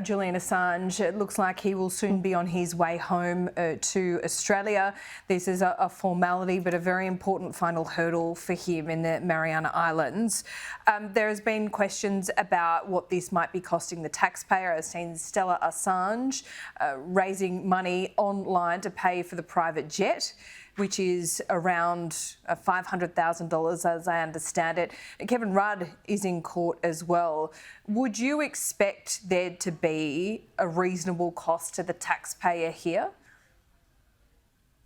Julian Assange, it looks like he will soon be on his way home to Australia. This is a formality, but a very important final hurdle for him in the Mariana Islands. There has been questions about what this might be costing the taxpayer. I've seen Stella Assange raising money online to pay for the private jet, which is around $500,000 as I understand it. Kevin Rudd is in court as well. Would you expect there to be a reasonable cost to the taxpayer here?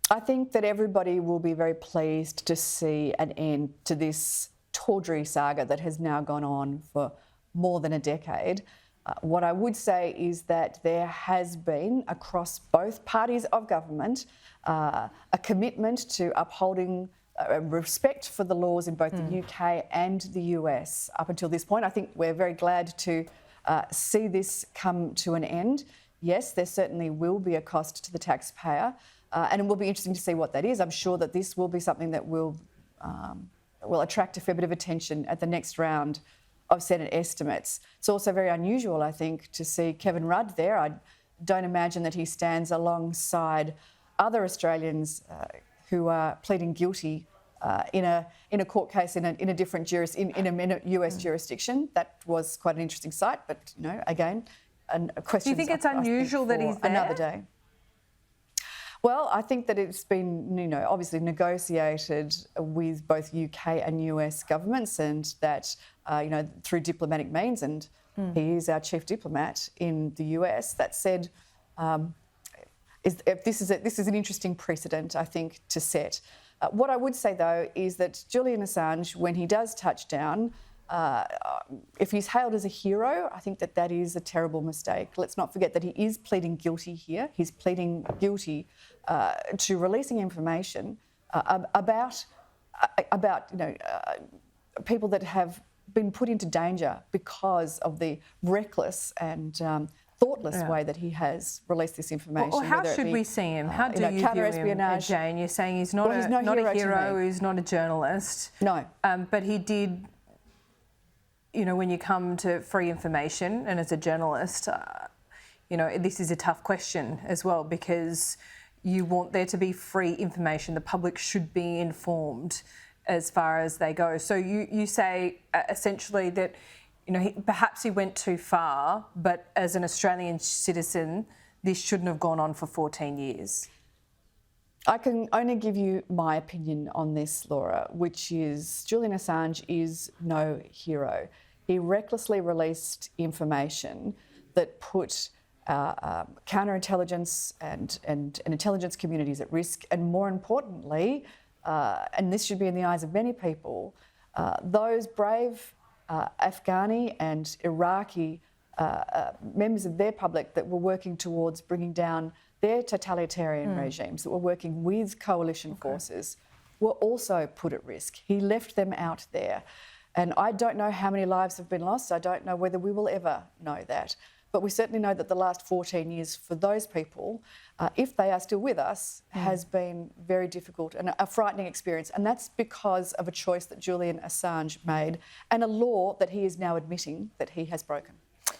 I think that everybody will be very pleased to see an end to this tawdry saga that has now gone on for more than a decade. What I would say is that there has been, across both parties of government, a commitment to upholding respect for the laws in both the UK and the US up until this point. I think we're very glad to see this come to an end. Yes, there certainly will be a cost to the taxpayer, and it will be interesting to see what that is. I'm sure that this will be something that will attract a fair bit of attention at the next round of Senate estimates. It's also very unusual, I think, to see Kevin Rudd there. I don't imagine that he stands alongside other Australians who are pleading guilty in a court case in a different in a US jurisdiction. That was quite an interesting sight, but again, a question. Do you think it's unusual that he's there? Another day. Well, I think that it's been, obviously negotiated with both UK and US governments, and that, through diplomatic means, and he is our chief diplomat in the US. That said, this is an interesting precedent, I think, to set. What I would say, though, is that Julian Assange, when he does touch down, if he's hailed as a hero, I think that is a terrible mistake. Let's not forget that he is pleading guilty here. He's pleading guilty to releasing information about people that have been put into danger because of the reckless and thoughtless way that he has released this information. Well, how should we see him? How do you view him, Jane? You're saying he's not a hero, he's not a journalist. No. But he did, when you come to free information and as a journalist, this is a tough question as well, because you want there to be free information. The public should be informed as far as they go. So you say essentially that perhaps he went too far, but as an Australian citizen, this shouldn't have gone on for 14 years. I can only give you my opinion on this, Laura, which is Julian Assange is no hero. He recklessly released information that put counterintelligence and intelligence communities at risk, and more importantly, and this should be in the eyes of many people, those brave Afghani and Iraqi members of their public that were working towards bringing down their totalitarian regimes, that were working with coalition forces, were also put at risk. He left them out there. And I don't know how many lives have been lost. I don't know whether we will ever know that. But we certainly know that the last 14 years for those people, if they are still with us, has been very difficult and a frightening experience. And that's because of a choice that Julian Assange made and a law that he is now admitting that he has broken.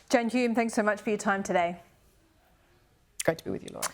Jane Hume, thanks so much for your time today. Great to be with you, Laura.